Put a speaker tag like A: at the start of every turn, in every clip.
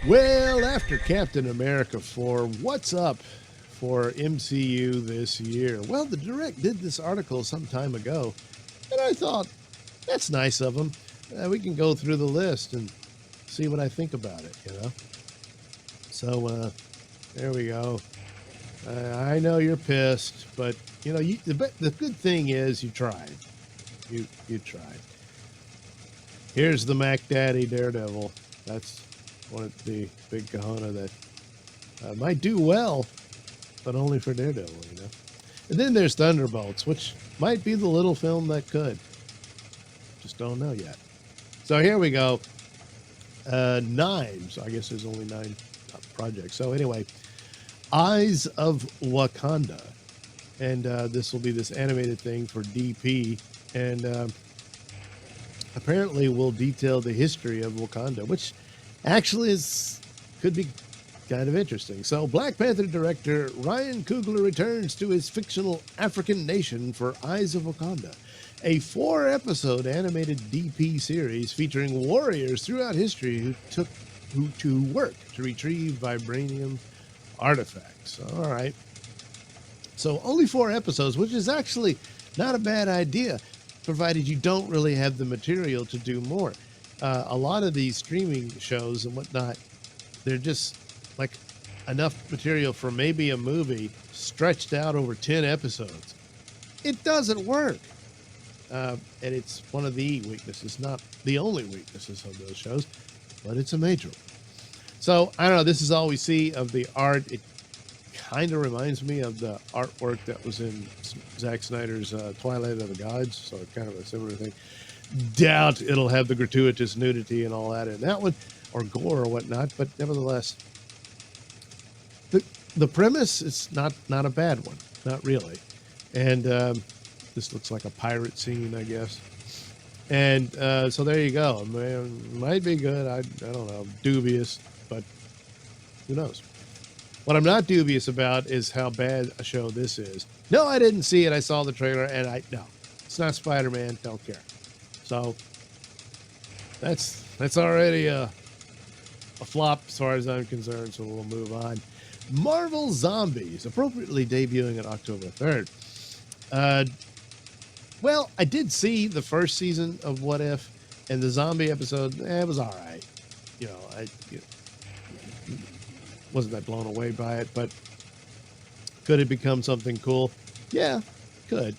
A: Well, after Captain America 4, what's up for MCU this year? Well, the Direct did this article some time ago, and I thought, that's nice of them. We can go through the list and see what I think about it, you know? So, there we go. I know you're pissed, but, you know, the good thing is you tried. You tried. Here's the Mac Daddy Daredevil. That's one of the big kahuna that might do well, but only for Daredevil, you know. And then there's Thunderbolts, which might be the little film that could. Just don't know yet. So here we go. 9. So I guess there's only 9 projects. So anyway, Eyes of Wakanda. And this will be this animated thing for DP. And apparently will detail the history of Wakanda, which actually could be kind of interesting. So Black Panther director Ryan Coogler returns to his fictional African nation for Eyes of Wakanda, a 4-episode animated DP series featuring warriors throughout history who to work to retrieve vibranium artifacts. All right. So only 4 episodes, which is actually not a bad idea, provided you don't really have the material to do more. A lot of these streaming shows and whatnot, they're just like enough material for maybe a movie stretched out over 10 episodes. It doesn't work. And it's one of the weaknesses, not the only weaknesses of those shows, but it's a major one. So, I don't know, this is all we see of the art. It kind of reminds me of the artwork that was in Zack Snyder's Twilight of the Gods, so kind of a similar thing. Doubt it'll have the gratuitous nudity and all that in that one, or gore or whatnot, but nevertheless, the premise is not a bad one, not really. And this looks like a pirate scene, I guess. And so there you go. Might be good. I don't know. Dubious, but who knows? What I'm not dubious about is how bad a show this is. No, I didn't see it. I saw the trailer, and no, it's not Spider-Man. Don't care. So that's already a flop as far as I'm concerned. So we'll move on. Marvel Zombies, appropriately debuting on October 3rd. Well, I did see the first season of What If, and the zombie episode. It was all right. You know, I wasn't that blown away by it, but could it become something cool? Yeah, could.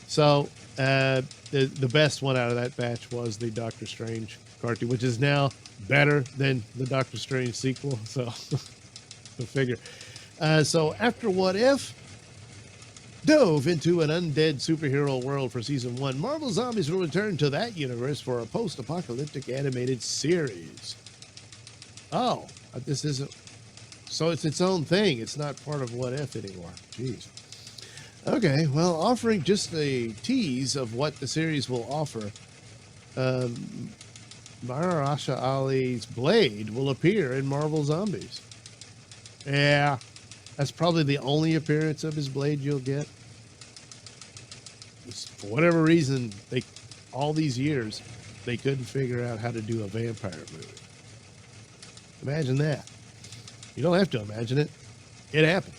A: So the best one out of that batch was the Doctor Strange cartoon, which is now better than the Doctor Strange sequel. So go figure. So after What If dove into an undead superhero world for season 1, Marvel Zombies will return to that universe for a post-apocalyptic animated series. Oh, this isn't. So it's its own thing. It's not part of What If anymore. Jeez. Okay, well, offering just a tease of what the series will offer, Mahershala Ali's Blade will appear in Marvel Zombies. Yeah, that's probably the only appearance of his Blade you'll get. For whatever reason, all these years, they couldn't figure out how to do a vampire movie. Imagine that. You don't have to imagine it. It happened.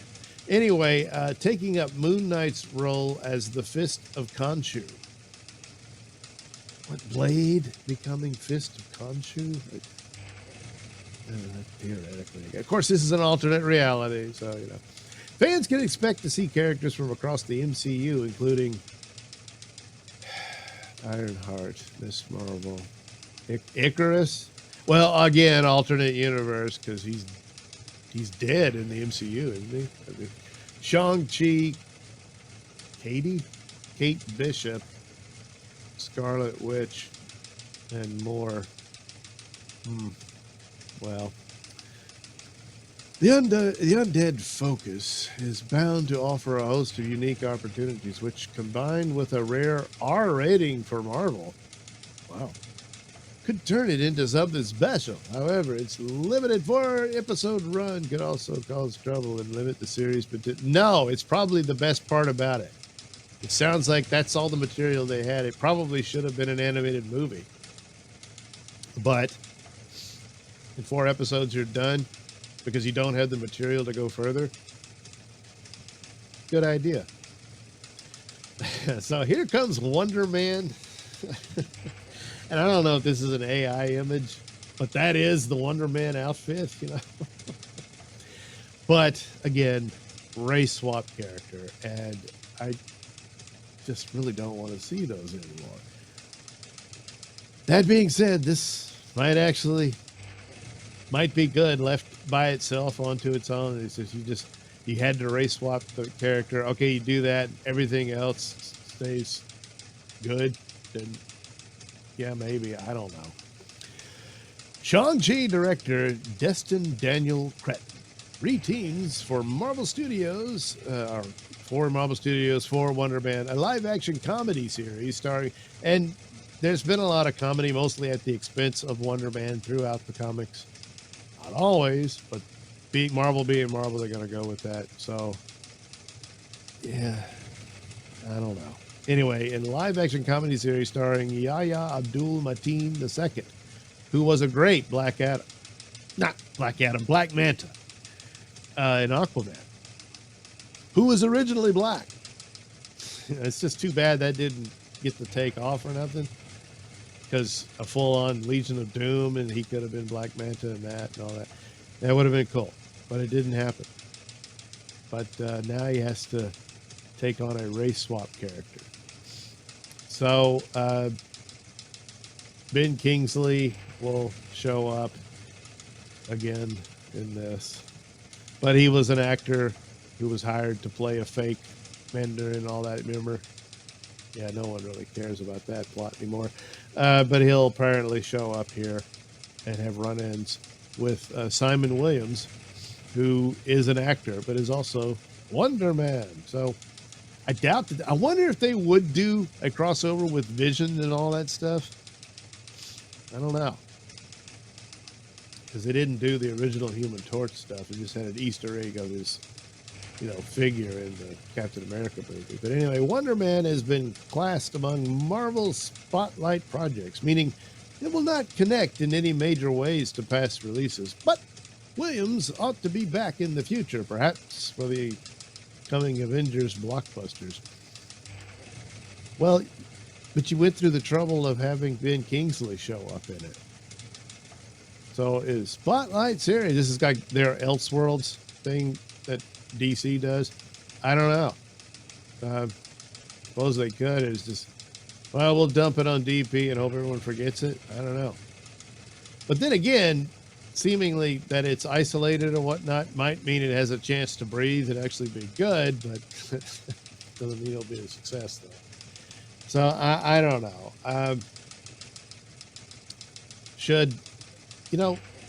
A: Anyway, taking up Moon Knight's role as the Fist of Khonshu. What, Blade becoming Fist of Khonshu? Theoretically. Of course, this is an alternate reality, so, you know. Fans can expect to see characters from across the MCU, including Ironheart, Miss Marvel, Icarus. Well, again, alternate universe, because he's dead in the MCU, isn't he? I mean, Shang-Chi, Kate Bishop, Scarlet Witch, and more. Well, the undead focus is bound to offer a host of unique opportunities, which, combined with a rare R rating for Marvel, wow, could turn it into something special. However, its limited 4-episode run could also cause trouble and limit the series. But no, it's probably the best part about it. It sounds like that's all the material they had. It probably should have been an animated movie. But In 4 episodes, you're done because you don't have the material to go further. Good idea. So here comes Wonder Man. And I don't know if this is an AI image, but that is the Wonder Man outfit, you know. But again, race swap character, and I just really don't want to see those anymore. That being said, this might be good left by itself onto its own. It's just you had to race swap the character. Okay, you do that, everything else stays good. Then yeah, maybe, I don't know. Shang-Chi director Destin Daniel Cretton reteams for Marvel Studios, for Wonder Man, a live-action comedy series starring, and there's been a lot of comedy, mostly at the expense of Wonder Man throughout the comics. Not always, but Marvel being Marvel, they're going to go with that. So, yeah, I don't know. Anyway, in a live-action comedy series starring Yahya Abdul-Mateen II, who was a great Black Manta in Aquaman, who was originally black. It's just too bad that didn't get the take off or nothing, because a full-on Legion of Doom, and he could have been Black Manta and that and all that. That would have been cool, but it didn't happen. But now he has to take on a race swap character. So Ben Kingsley will show up again in this, but he was an actor who was hired to play a fake Mender and all that. Remember? Yeah, no one really cares about that plot anymore. But he'll apparently show up here and have run-ins with Simon Williams, who is an actor, but is also Wonder Man. So I doubt that. I wonder if they would do a crossover with Vision and all that stuff. I don't know. Because they didn't do the original Human Torch stuff. They just had an Easter egg of his, figure in the Captain America movie. But anyway, Wonder Man has been classed among Marvel's Spotlight projects, meaning it will not connect in any major ways to past releases. But Williams ought to be back in the future, perhaps for the coming Avengers blockbusters. Well, but you went through the trouble of having Ben Kingsley show up in it. So is Spotlight series? This is like their Elseworlds thing that DC does. I don't know. Suppose they could. It's just, well, we'll dump it on DP and hope everyone forgets it. I don't know. But then again, seemingly that it's isolated or whatnot might mean it has a chance to breathe and actually be good, but doesn't mean it'll be a success though. So I don't know.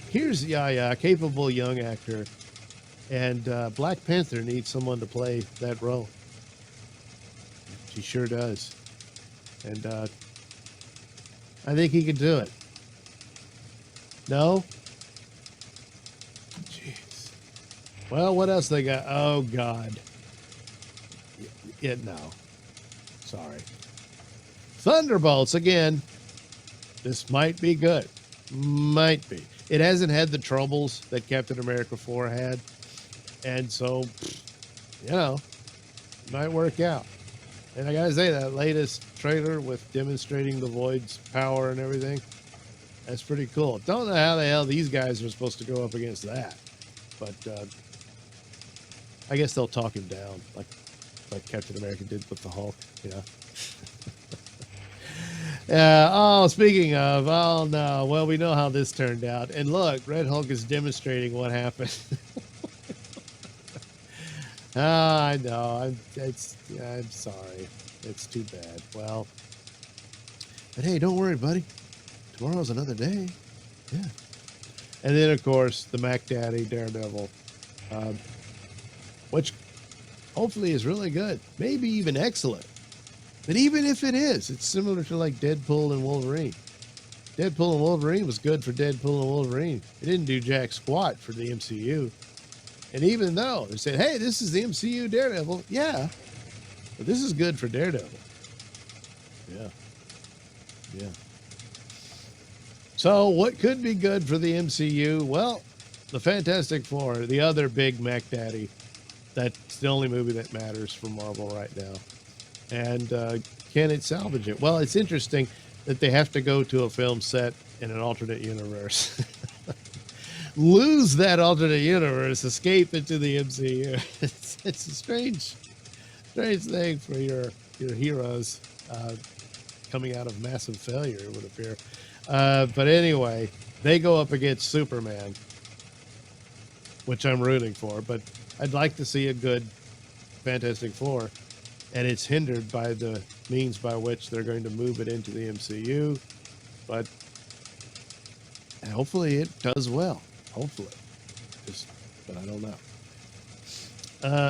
A: Here's Yahya, a capable young actor, and Black Panther needs someone to play that role. She sure does. And I think he can do it. No? Jeez. Well, what else they got? Oh, God. No. Sorry. Thunderbolts, again. This might be good. Might be. It hasn't had the troubles that Captain America 4 had. And so, it might work out. And I gotta say, that latest trailer with demonstrating the Void's power and everything, that's pretty cool. Don't know how the hell these guys are supposed to go up against that. But I guess they'll talk him down, like Captain America did with the Hulk, speaking of, oh no, well, we know how this turned out. And look, Red Hulk is demonstrating what happened. I know, I'm sorry. It's too bad. Well, but hey, don't worry, buddy. Tomorrow's another day. Yeah. And then, of course, the Mac Daddy Daredevil, which hopefully is really good. Maybe even excellent. But even if it is, it's similar to like Deadpool and Wolverine. Deadpool and Wolverine was good for Deadpool and Wolverine. It didn't do jack squat for the MCU. And even though they said, hey, this is the MCU Daredevil, yeah, but this is good for Daredevil. Yeah. So So what could be good for the MCU? Well, the Fantastic Four, the other big Mac Daddy. That's the only movie that matters for Marvel right now. And can it salvage it? Well, it's interesting that they have to go to a film set in an alternate universe. Lose that alternate universe, escape into the MCU. It's a strange thing for your heroes coming out of massive failure, it would appear. But anyway, they go up against Superman, which I'm rooting for, but I'd like to see a good Fantastic Four, and it's hindered by the means by which they're going to move it into the MCU, but hopefully it does well. Hopefully. But I don't know.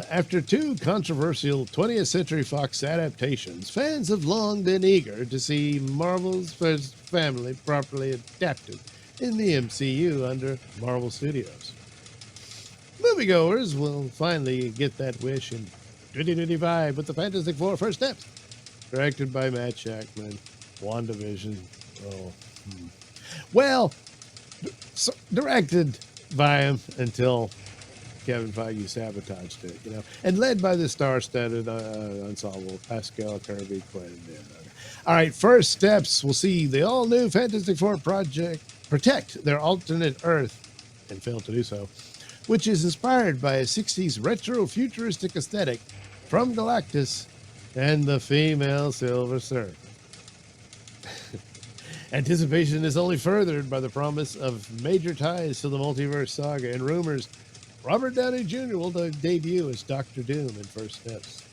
A: After two controversial 20th Century Fox adaptations, fans have long been eager to see Marvel's first family properly adapted in the MCU under Marvel Studios. Moviegoers will finally get that wish in 2025 with the Fantastic Four First Steps, directed by Matt Shakman. WandaVision. Well, directed by him until Kevin Feige sabotaged it, and led by the star-studded ensemble, Pascal, Kirby, Quinn. All right, First Steps will see the all-new Fantastic Four project protect their alternate Earth, and fail to do so, which is inspired by a 60s retro-futuristic aesthetic from Galactus and the female Silver Surfer. Anticipation is only furthered by the promise of major ties to the multiverse saga and rumors Robert Downey Jr. will debut as Doctor Doom in First Steps.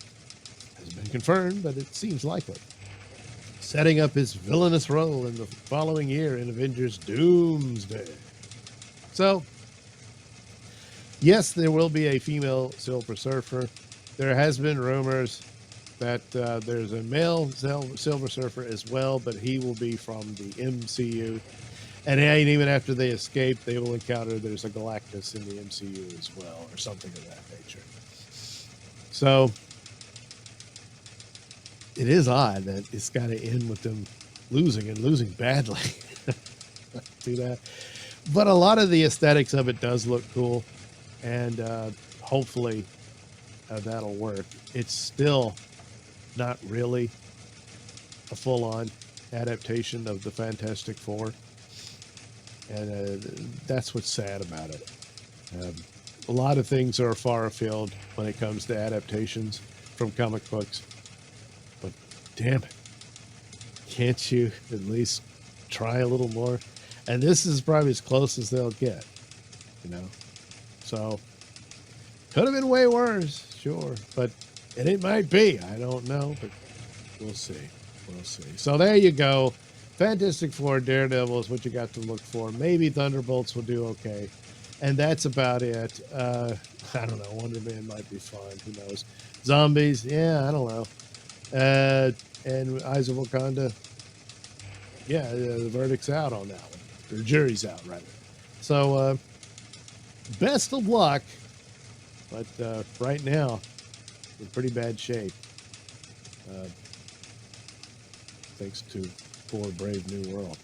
A: Hasn't been confirmed, but it seems likely. Setting up his villainous role in the following year in Avengers Doomsday. So, yes, there will be a female Silver Surfer. There has been rumors that there's a male Silver Surfer as well, but he will be from the MCU. And even after they escape, they will encounter there's a Galactus in the MCU as well, or something of that nature. So it is odd that it's got to end with them losing and losing badly. Do that. But a lot of the aesthetics of it does look cool, and hopefully that'll work. It's still not really a full-on adaptation of the Fantastic Four. And that's what's sad about it. A lot of things are far afield when it comes to adaptations from comic books. But damn it, can't you at least try a little more? And this is probably as close as they'll get, So, could have been way worse, sure. And it might be. I don't know, but we'll see. We'll see. So there you go. Fantastic Four, Daredevil is what you got to look for. Maybe Thunderbolts will do okay. And that's about it. I don't know. Wonder Man might be fine. Who knows? Zombies, yeah, I don't know. And Eyes of Wakanda, yeah, the verdict's out on that one. The jury's out, rather. So, best of luck. But right now, in pretty bad shape. Thanks to poor, brave new world.